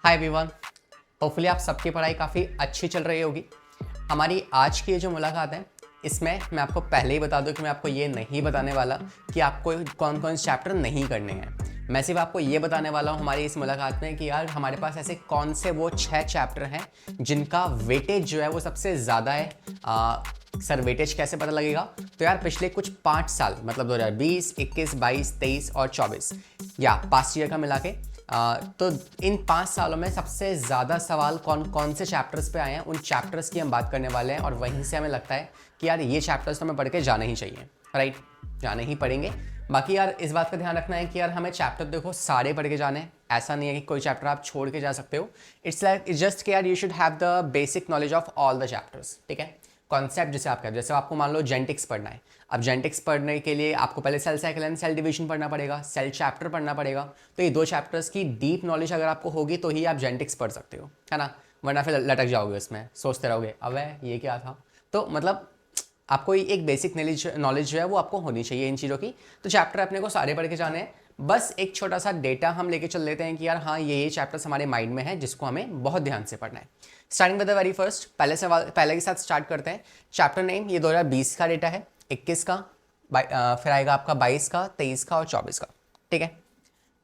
Hi everyone, hopefully आप सबकी पढ़ाई काफ़ी अच्छी चल रही होगी। हमारी आज की ये जो मुलाकात है इसमें मैं आपको पहले ही बता दूं कि मैं आपको ये नहीं बताने वाला कि आपको कौन कौन से चैप्टर नहीं करने हैं। मैं सिर्फ आपको ये बताने वाला हूँ हमारी इस मुलाकात में कि यार हमारे पास ऐसे कौन से वो 6 चैप्टर हैं जिनका वेटेज जो है वो सबसे ज़्यादा है। सर वेटेज कैसे पता लगेगा? तो यार पिछले कुछ 5 साल मतलब 2020, 21, 22, 23 और 24 या पास्ट ईयर का मिला के तो इन 5 सालों में सबसे ज़्यादा सवाल कौन कौन से चैप्टर्स पे आए हैं, उन चैप्टर्स की हम बात करने वाले हैं। और वहीं से हमें लगता है कि यार ये चैप्टर्स तो हमें पढ़ के जाने ही चाहिए, राइट? जाने ही पड़ेंगे। बाकी यार इस बात का ध्यान रखना है कि यार हमें चैप्टर देखो सारे पढ़ के जाने हैं, ऐसा नहीं है कि कोई चैप्टर आप छोड़ के जा सकते हो। इट्स लाइक इट्स जस्ट कि यार you should have the basic knowledge of all the chapters, ठीक है? कॉन्सेप्ट जैसे आपको मान लो जेनेटिक्स पढ़ना है। अब जेनेटिक्स पढ़ने के लिए आपको पहले cell cycle and cell division पढ़ना पड़ेगा, सेल चैप्टर पढ़ना पड़ेगा। तो ये 2 चैप्टर्स की डीप नॉलेज अगर आपको होगी तो ही आप जेनेटिक्स पढ़ सकते हो, है ना? वरना फिर लटक जाओगे उसमें, सोचते रहोगे अब ये क्या था। तो मतलब आपको एक बेसिक नॉलेज जो है वो आपको होनी चाहिए इन चीज़ों की। तो चैप्टर अपने को सारे पढ़ के जाने हैं। बस एक छोटा सा डेटा हम लेके चल लेते हैं कि यार हाँ ये चैप्टर्स हमारे माइंड में है जिसको हमें बहुत ध्यान से पढ़ना है। Starting with the very first, पहले के साथ स्टार्ट करते हैं। चैप्टर नेम ये 2020 का डेटा है, 21 का, फिर आएगा आपका 22 का, 23 का और 24 का, ठीक है?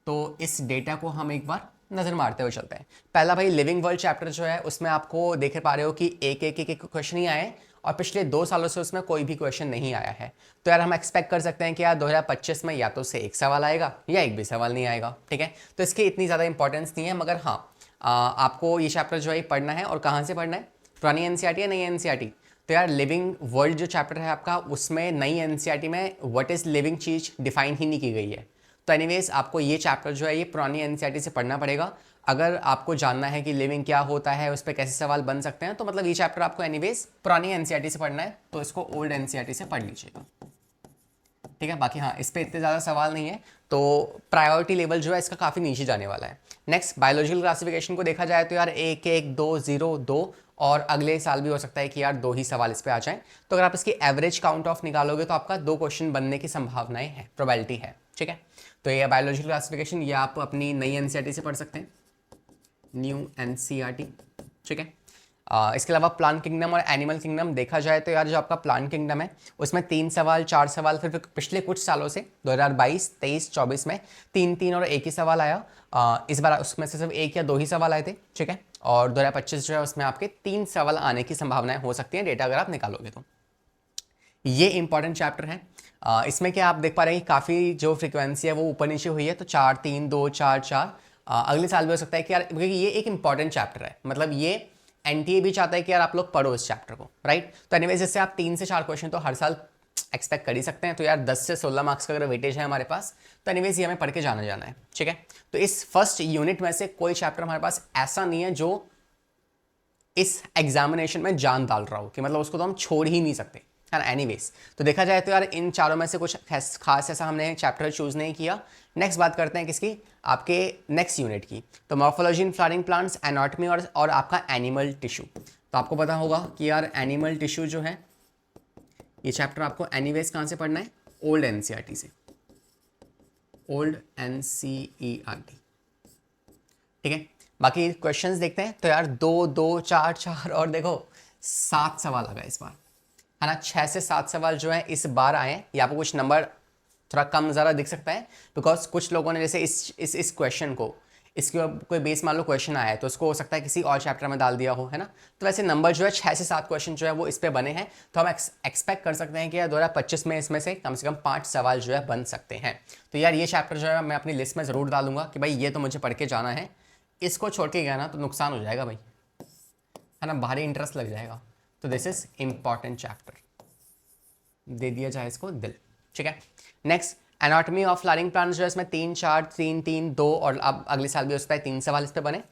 तो इस डेटा को हम एक बार नज़र मारते हुए चलते हैं। पहला भाई लिविंग वर्ल्ड चैप्टर जो है उसमें आपको देख पा रहे हो कि एक क्वेश्चन ही आए और पिछले 2 सालों से उसमें कोई भी क्वेश्चन नहीं आया है। तो यार हम एक्सपेक्ट कर सकते हैं कि यार 2025 में या तो से एक सवाल आएगा या एक भी सवाल नहीं आएगा, ठीक है? तो इसकी इतनी ज़्यादा इंपॉर्टेंस नहीं है, मगर हाँ आपको ये चैप्टर जो है पढ़ना है। और कहाँ से पढ़ना है? पुरानी एनसीईआरटी या नई एनसीईआरटी? तो यार लिविंग वर्ल्ड जो चैप्टर है आपका उसमें नई एनसीईआरटी में व्हाट इज़ लिविंग चीज़ डिफाइन ही नहीं की गई है। तो एनीवेज आपको ये चैप्टर जो है ये पुरानी एनसीईआरटी से पढ़ना पड़ेगा। अगर आपको जानना है कि लिविंग क्या होता है, उस पर कैसे सवाल बन सकते हैं, तो मतलब ये चैप्टर आपको एनीवेज पुरानी एनसीईआरटी से पढ़ना है, तो इसको ओल्ड एनसीईआरटी से पढ़ लीजिएगा, ठीक है? बाकी हाँ इस पर इतने ज़्यादा सवाल नहीं है, तो प्रायोरिटी लेवल जो है इसका काफ़ी नीचे जाने वाला है। नेक्स्ट बायोलॉजिकल क्लासिफिकेशन को देखा जाए तो यार 1, 1, 2, 0, 2 और अगले साल भी हो सकता है कि यार 2 ही सवाल इस पे आ जाएं। तो अगर आप इसकी एवरेज काउंट ऑफ निकालोगे तो आपका 2 क्वेश्चन बनने की संभावनाएं हैं, प्रोबेबिलिटी है, ठीक है? तो ये बायोलॉजिकल क्लासिफिकेशन ये आप अपनी नई एनसीईआरटी से पढ़ सकते हैं, न्यू एनसीईआरटी, ठीक है? इसके अलावा प्लांट किंगडम और एनिमल किंगडम देखा जाए तो यार जो आपका प्लांट किंगडम है उसमें 3 सवाल 4 सवाल फिर पिछले कुछ सालों से 2022, 23, 24 में 3 और 1 ही सवाल आया। इस बार उसमें से सिर्फ 1 या 2 ही सवाल आए थे, ठीक है? और 2025 जो है उसमें आपके 3 सवाल आने की संभावनाएं हो सकती हैं, डेटा अगर आप निकालोगे तो। ये इंपॉर्टेंट चैप्टर है। इसमें क्या आप देख पा रहे हैं कि काफ़ी जो फ्रिक्वेंसी है वो ऊपर नीचे हुई है, तो 4, 3, 2, 4, 4 अगले साल भी हो सकता है कि यार, क्योंकि ये एक इंपॉर्टेंट चैप्टर है, मतलब ये एनटीए भी चाहता है कि यार आप लोग पढ़ो इस चैप्टर को, राइट? तो एनीवेज इससे आप 3 से 4 क्वेश्चन तो हर साल एक्सपेक्ट कर ही सकते हैं। तो यार 10 से 16 मार्क्स का अगर वेटेज है हमारे पास, तो एनीवेज ये हमें पढ़ के जाना है, ठीक है? तो इस फर्स्ट यूनिट में से कोई चैप्टर हमारे पास ऐसा नहीं है जो इस एग्जामिनेशन में जान डाल रहा हो, कि मतलब उसको तो हम छोड़ ही नहीं सकते, है ना? एनीवेज तो देखा जाए तो यार इन चारों में से कुछ खास ऐसा हमने चैप्टर चूज नहीं किया। नेक्स्ट बात करते हैं किसकी? आपके नेक्स्ट यूनिट की। तो morphology in flowering plants, anatomy और आपका एनिमल टिश्यू। तो आपको पता होगा कि यार एनिमल टिश्यू जो है ये चैप्टर आपको एनीवेज कहाँ से पढ़ना है? ओल्ड एनसीईआरटी से, ओल्ड एनसीईआरटी, ठीक है? बाकी क्वेश्चंस देखते हैं। तो यार 2, 2, 4, 4 और देखो 7 सवाल आ गए इस बार, है ना? 6 से 7 सवाल जो है इस बार आए हैं। यहाँ पर कुछ नंबर थोड़ा कम ज़्यादा दिख सकता है बिकॉज कुछ लोगों ने जैसे इस क्वेश्चन को, इसके कोई बेस मान लो क्वेश्चन आया है तो उसको हो सकता है किसी और चैप्टर में डाल दिया हो, है ना? तो वैसे नंबर जो है 6 से 7 क्वेश्चन जो है वो इस पे बने हैं। तो हम एक्सपेक्ट कर सकते हैं कि यार 2025 में इसमें से कम 5 सवाल जो है बन सकते हैं। तो यार ये चैप्टर जो है मैं अपनी लिस्ट में ज़रूर डालूंगा कि भाई ये तो मुझे पढ़ के जाना है। इसको छोड़ के गया ना तो नुकसान हो जाएगा भाई, है ना? भारी इंटरेस्ट लग जाएगा। तो दिस इज इम्पॉर्टेंट चैप्टर, दे दिया जाए इसको दिल, ठीक है? Next anatomy of flowering plants जो है इसमें 3, 4, 3, 3, 2 और अब अगले साल भी उस पर 3 सवाल इस पे बने।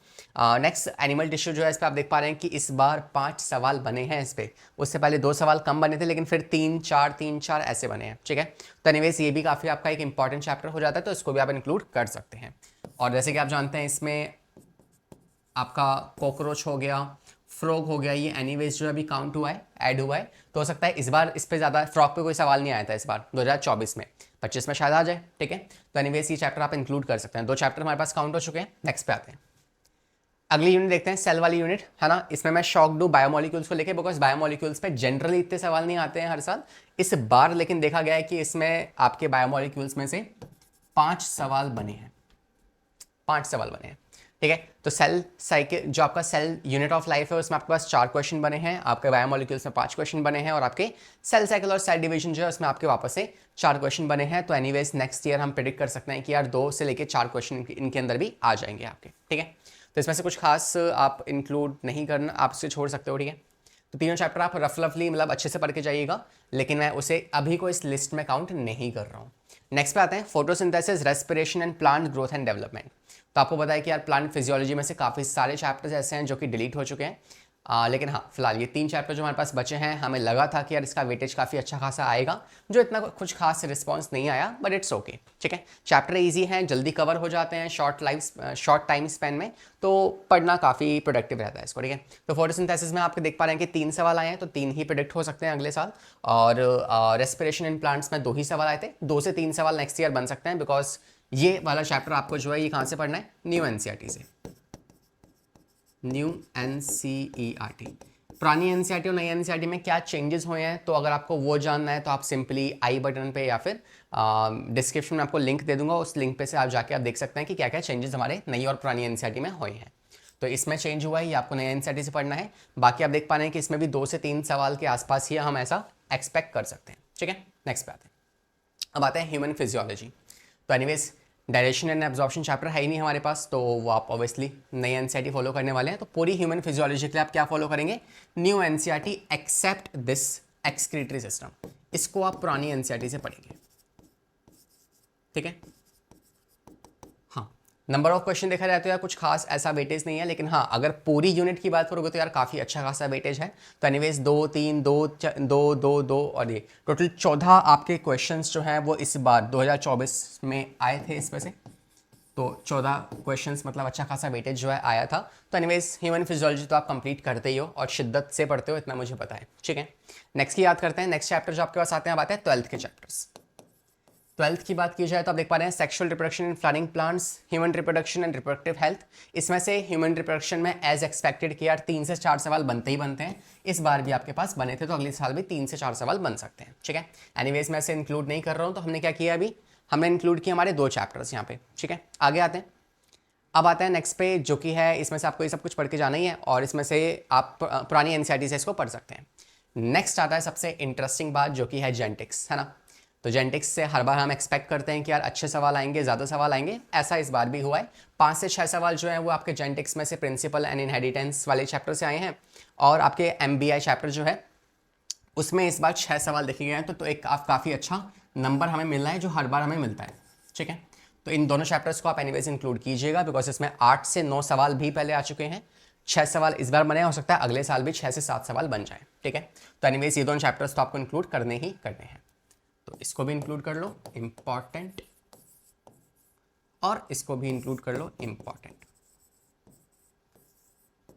नेक्स्ट एनिमल टिश्यू जो है इस पर आप देख पा रहे हैं कि इस बार 5 सवाल बने हैं इस पर। उससे पहले 2 सवाल कम बने थे लेकिन फिर 3, 4, 3, 4 ऐसे बने हैं, ठीक है? तो एनीवेज ये भी काफ़ी आपका एक इंपॉर्टेंट चैप्टर हो जाता है, तो इसको भी आप इंक्लूड कर सकते हैं। और जैसे कि आप जानते हैं इसमें आपका कॉकरोच हो गया, फ्रॉग हो गया, ये एनीवेज जो अभी काउंट हुआ है, ऐड हुआ है। तो हो सकता है इस बार इस पे ज़्यादा फ्रॉग पे कोई सवाल नहीं आया था इस बार 2024 में, 25 में शायद आ जाए, ठीक है? तो एनीवेज ये चैप्टर आप इंक्लूड कर सकते हैं। 2 चैप्टर हमारे पास काउंट हो चुके हैं। नेक्स्ट पे आते हैं। अगली यूनिट देखते हैं, सेल वाली यूनिट, है ना। इसमें मैं शॉक डू बायोमोलिक्यूल्स को लेके, बिकॉज बायोमोलिक्यूल्स पे जनरली इतने सवाल नहीं आते हैं हर साल। इस बार लेकिन देखा गया है कि इसमें आपके बायोमोलिक्यूल्स में से 5 सवाल बने हैं, 5 सवाल बने हैं, ठीक है। तो सेल साइकिल जो आपका सेल यूनिट ऑफ लाइफ है उसमें आपके पास 4 क्वेश्चन बने हैं, आपके बायोमोलिक्यूल्स में 5 क्वेश्चन बने हैं, और आपके सेल साइकिल और सेल डिवीजन जो है उसमें आपके वापस से 4 क्वेश्चन बने हैं। तो एनीवेज नेक्स्ट ईयर हम प्रेडिक्ट कर सकते हैं कि यार 2 से लेके 4 क्वेश्चन इनके अंदर भी आ जाएंगे आपके, ठीक है। तो इसमें से कुछ खास आप इंक्लूड नहीं करना, आप उसे छोड़ सकते हो, ठीक है। तो तीनों चैप्टर आप रफली मतलब अच्छे से पढ़ के जाइएगा, लेकिन मैं उसे अभी को इस लिस्ट में काउंट नहीं कर रहा हूँ। नेक्स्ट पे आते हैं, photosynthesis, respiration and plant growth and development. तो आपको पता है कि यार प्लांट फिजियोलॉजी में से काफ़ी सारे चैप्टर्स ऐसे हैं जो कि डिलीट हो चुके हैं, लेकिन हाँ फिलहाल ये 3 चैप्टर जो हमारे पास बचे हैं, हमें लगा था कि यार इसका वेटेज काफ़ी अच्छा खासा आएगा, जो इतना कुछ खास रिस्पॉन्स नहीं आया, बट इट्स ओके, ठीक है। चैप्टर ईजी हैं, जल्दी कवर हो जाते हैं शॉर्ट टाइम स्पेन में, तो पढ़ना काफ़ी प्रोडक्टिव रहता है इसको, ठीक है। तो फोटोसिंथेसिस में आपके देख पा रहे हैं कि 3 सवाल आए हैं, तो 3 ही प्रोडिक्ट हो सकते हैं अगले साल, और रेस्पिरेशन इन प्लांट्स में 2 ही सवाल आए थे, 2 से 3 सवाल नेक्स्ट ईयर बन सकते हैं, बिकॉज ये वाला चैप्टर आपको जो है ये कहाँ से पढ़ना है, न्यू एनसीईआरटी से, न्यू एनसीईआरटी। पुरानी एनसीईआरटी और नई एनसीईआरटी में क्या चेंजेस हुए हैं, तो अगर आपको वो जानना है तो आप सिंपली आई बटन पे या फिर डिस्क्रिप्शन में आपको लिंक दे दूंगा, उस लिंक पे से आप जाके आप देख सकते हैं कि क्या क्या चेंजेस हमारे नई और पुरानी एनसीईआरटी में हुए हैं। तो इसमें चेंज हुआ है, ये आपको नई एनसीईआरटी से पढ़ना है। बाकी आप देख पा रहे हैं कि इसमें भी 2 से 3 सवाल के आसपास ही हम ऐसा एक्सपेक्ट कर सकते हैं, ठीक है। नेक्स्ट पे आते हैं, अब आते हैं ह्यूमन फिजियोलॉजी। तो anyways direction and absorption chapter है ही नहीं हमारे पास, तो वो आप ऑब्वियसली नई एनसीईआरटी फॉलो करने वाले हैं। तो पूरी ह्यूमन फिजियोलॉजी के लिए आप क्या फॉलो करेंगे, new NCERT except this excretory system, इसको आप पुरानी एनसीईआरटी से पढ़ेंगे, ठीक है। हाँ, नंबर ऑफ क्वेश्चन देखा जाए तो यार कुछ खास ऐसा वेटेज नहीं है, लेकिन हाँ अगर पूरी यूनिट की बात करोगे तो यार काफ़ी अच्छा खासा वेटेज है। तो एनीवेज 2 3 2 2 2 2 और ये टोटल 14 आपके क्वेश्चंस जो हैं वो इस बार 2024 में आए थे इसमें से, तो 14 क्वेश्चंस मतलब अच्छा खासा वेटेज जो है आया था। तो एनीवेज ह्यूमन फिजियोलॉजी तो आप कंप्लीट करते ही हो और शिद्दत से पढ़ते हो, इतना मुझे पता है, ठीक है। नेक्स्ट की याद करते हैं, नेक्स्ट चैप्टर जो आपके पास आते हैं, अब आते हैं 12th के चैप्टर्स। 12th की बात की जाए तो आप देख पा रहे हैं sexual reproduction in flowering plants, human reproduction and reproductive health. इसमें से ह्यूमन रिप्रोडक्शन में एज एक्सपेक्टेड कि यार 3 से 4 सवाल बनते ही बनते हैं, इस बार भी आपके पास बने थे, तो अगले साल भी 3 से 4 सवाल बन सकते हैं, ठीक है। एनीवेज मैं इसे इंक्लूड नहीं कर रहा हूँ, तो हमने क्या किया अभी, हमने इंक्लूड किया हमारे 2 चैप्टर्स यहाँ पे, ठीक है। आगे आते हैं, अब आता है नेक्स्ट पे, जो कि है इसमें से आपको ये सब कुछ पढ़ के जाना ही है, और इसमें से आप पुरानी एनसीईआरटी से इसको पढ़ सकते हैं। नेक्स्ट आता है सबसे इंटरेस्टिंग बात, जो कि है जेनेटिक्स, है ना। तो जेनेटिक्स से हर बार हम एक्सपेक्ट करते हैं कि यार अच्छे सवाल आएंगे, ज़्यादा सवाल आएंगे, ऐसा इस बार भी हुआ है। 5 से 6 सवाल जो है वो आपके जेनेटिक्स में से प्रिंसिपल एंड इनहेरिटेंस वाले चैप्टर से आए हैं, और आपके एमबीआई चैप्टर जो है उसमें इस बार 6 सवाल देखे गए हैं, तो एक काफ़ी अच्छा नंबर हमें मिल रहा है जो हर बार हमें मिलता है, ठीक है। तो इन दोनों चैप्टर्स को आप एनीवेज इंक्लूड कीजिएगा, बिकॉज इसमें 8 से 9 सवाल भी पहले आ चुके हैं, 6 सवाल इस बार बने, हो सकता है अगले साल भी 6 से 7 सवाल बन जाए, ठीक है। तो एनीवेज ये दोनों चैप्टर्स तो आपको इंक्लूड करने ही करने हैं, तो इसको भी इंक्लूड कर लो इंपॉर्टेंट, और इसको भी इंक्लूड कर लो इंपॉर्टेंट,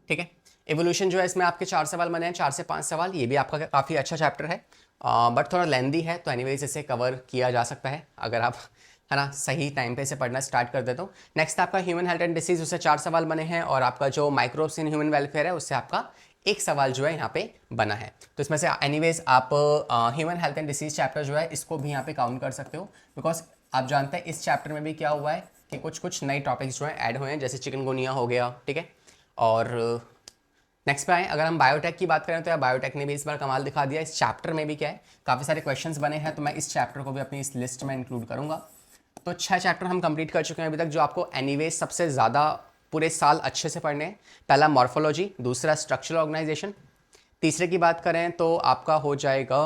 ठीक है। एवोल्यूशन जो है इसमें आपके 4 सवाल बने हैं, 4 से 5 सवाल, ये भी आपका काफ़ी अच्छा चैप्टर है, बट थोड़ा लेंदी है, तो एनीवेज इसे कवर किया जा सकता है अगर आप, है ना, सही टाइम पे इसे पढ़ना स्टार्ट कर देते हो। नेक्स्ट आपका ह्यूमन हेल्थ एंड डिसीज, उससे 4 सवाल बने हैं, और आपका जो माइक्रोब्स इन ह्यूमन वेलफेयर है उससे आपका 1 सवाल जो है यहाँ पे बना है। तो इसमें से एनीवेज आप human health and disease chapter जो है इसको भी यहाँ पे काउंट कर सकते हो, बिकॉज आप जानते हैं इस चैप्टर में भी क्या हुआ है कि कुछ नए टॉपिक्स जो है ऐड हुए हैं, जैसे चिकनगुनिया हो गया, ठीक है। और नेक्स्ट पे आए, अगर हम बायोटेक की बात करें तो यार बायोटेक ने भी इस बार कमाल दिखा दिया। इस चैप्टर में भी क्या है, काफ़ी सारे क्वेश्चंस बने हैं, तो मैं इस चैप्टर को भी अपनी इस लिस्ट में इंक्लूड करूँगा। तो 6 चैप्टर हम कंप्लीट कर चुके हैं अभी तक, जो आपको एनीवेज सबसे ज़्यादा पूरे साल अच्छे से पढ़ने हैं। पहला मॉर्फोलॉजी, दूसरा स्ट्रक्चरल ऑर्गेनाइजेशन, तीसरे की बात करें तो आपका हो जाएगा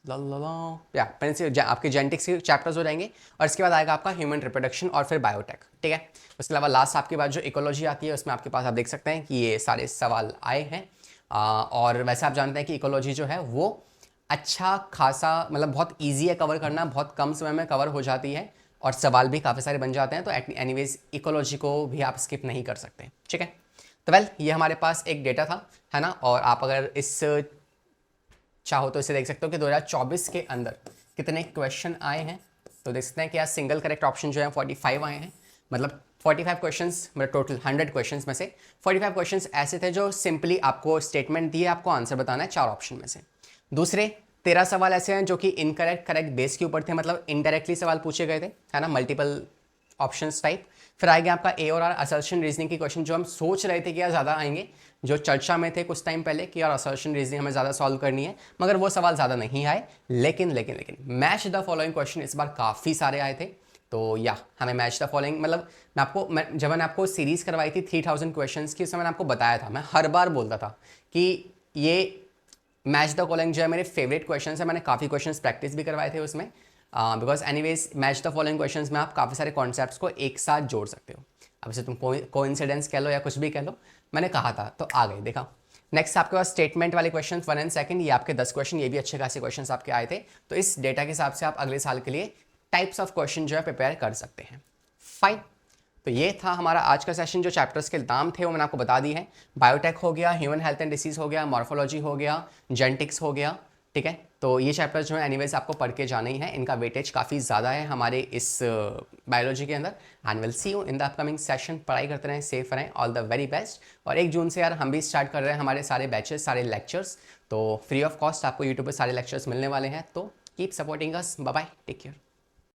आपके जेनेटिक्स के चैप्टर्स हो जाएंगे, और इसके बाद आएगा आपका ह्यूमन रिप्रोडक्शन और फिर बायोटेक, ठीक है। उसके अलावा लास्ट आपके बाद जो इकोलॉजी आती है उसमें आपके पास आप देख सकते हैं कि ये सारे सवाल आए हैं, और वैसे आप जानते हैं कि इकोलॉजी जो है वो अच्छा खासा मतलब बहुत ईजी है कवर करना, बहुत कम समय में कवर हो जाती है, और सवाल भी काफ़ी सारे बन जाते हैं। तो एनीवेज इकोलॉजी को भी आप स्किप नहीं कर सकते, ठीक है। तो वेल ये हमारे पास एक डेटा था, है ना, और आप अगर इस चाहो तो इसे देख सकते हो कि 2024 के अंदर कितने क्वेश्चन आए हैं। तो देख सकते हैं कि आज सिंगल करेक्ट ऑप्शन जो है 45 आए हैं, मतलब 45 क्वेश्चंस, मतलब टोटल 100 क्वेश्चंस में से 45 क्वेश्चंस ऐसे थे जो सिंपली आपको स्टेटमेंट दिए, आपको आंसर बताना है 4 ऑप्शन में से। दूसरे 13 सवाल ऐसे हैं जो कि इनकरेक्ट करेक्ट बेस के ऊपर थे, मतलब इनडायरेक्टली सवाल पूछे गए थे, है ना, मल्टीपल ऑप्शंस टाइप। फिर आएगा आपका ए और आर असर्शन रीजनिंग की क्वेश्चन, जो हम सोच रहे थे कि यार ज़्यादा आएंगे, जो चर्चा में थे कुछ टाइम पहले कि यार असर्शन रीजनिंग हमें ज़्यादा सॉल्व करनी है, मगर वो सवाल ज़्यादा नहीं आए। लेकिन लेकिन लेकिन मैच द फॉलोइंग क्वेश्चन इस बार काफ़ी सारे आए थे। तो या हमें मैच द फॉलोइंग, मतलब जब मैंने आपको सीरीज़ करवाई थी 3000 क्वेश्चंस की, उसमें मैंने आपको बताया था, मैं हर बार बोलता था कि ये मैच द फॉलोइंग जो है मेरे फेवरेट क्वेश्चन है। मैंने काफ़ी क्वेश्चन प्रैक्टिस भी करवाए थे उसमें, because anyways match the following question में आप काफ़ी सारे कॉन्सेप्ट्स को एक साथ जोड़ सकते हो। अब से तुम कोइंसिडेंस कह लो या कुछ भी कह लो, मैंने कहा था तो आ गए, देखा। नेक्स्ट आपके पास स्टेटमेंट वाले क्वेश्चन 1 एंड 2, ये आपके 10 क्वेश्चन, ये भी अच्छे खासे क्वेश्चन आपके आए थे। तो इस डेटा के हिसाब से आप अगले साल के लिए टाइप्स ऑफ क्वेश्चन जो है प्रिपेयर कर सकते हैं। फाइन, तो ये था हमारा आज का सेशन। जो चैप्टर्स के नाम थे वो मैंने आपको बता दी है। बायोटेक हो गया, ह्यूमन हेल्थ एंड डिसीज हो गया, मॉर्फोलॉजी हो गया, जेनेटिक्स हो गया, ठीक है। तो ये चैप्टर्स जो है एनीवेज आपको पढ़ के जाना ही है, इनका वेटेज काफ़ी ज़्यादा है हमारे इस बायोलॉजी के अंदर। And will see you in the upcoming session. पढ़ाई करते रहें, सेफ रहें, ऑल द वेरी बेस्ट। और 1 जून से यार हम भी स्टार्ट कर रहे हैं हमारे सारे बैचेस, सारे लेक्चर्स, तो फ्री ऑफ कॉस्ट आपको यूट्यूब पर सारे लेक्चर्स मिलने वाले हैं। तो keep supporting us, bye bye, take care.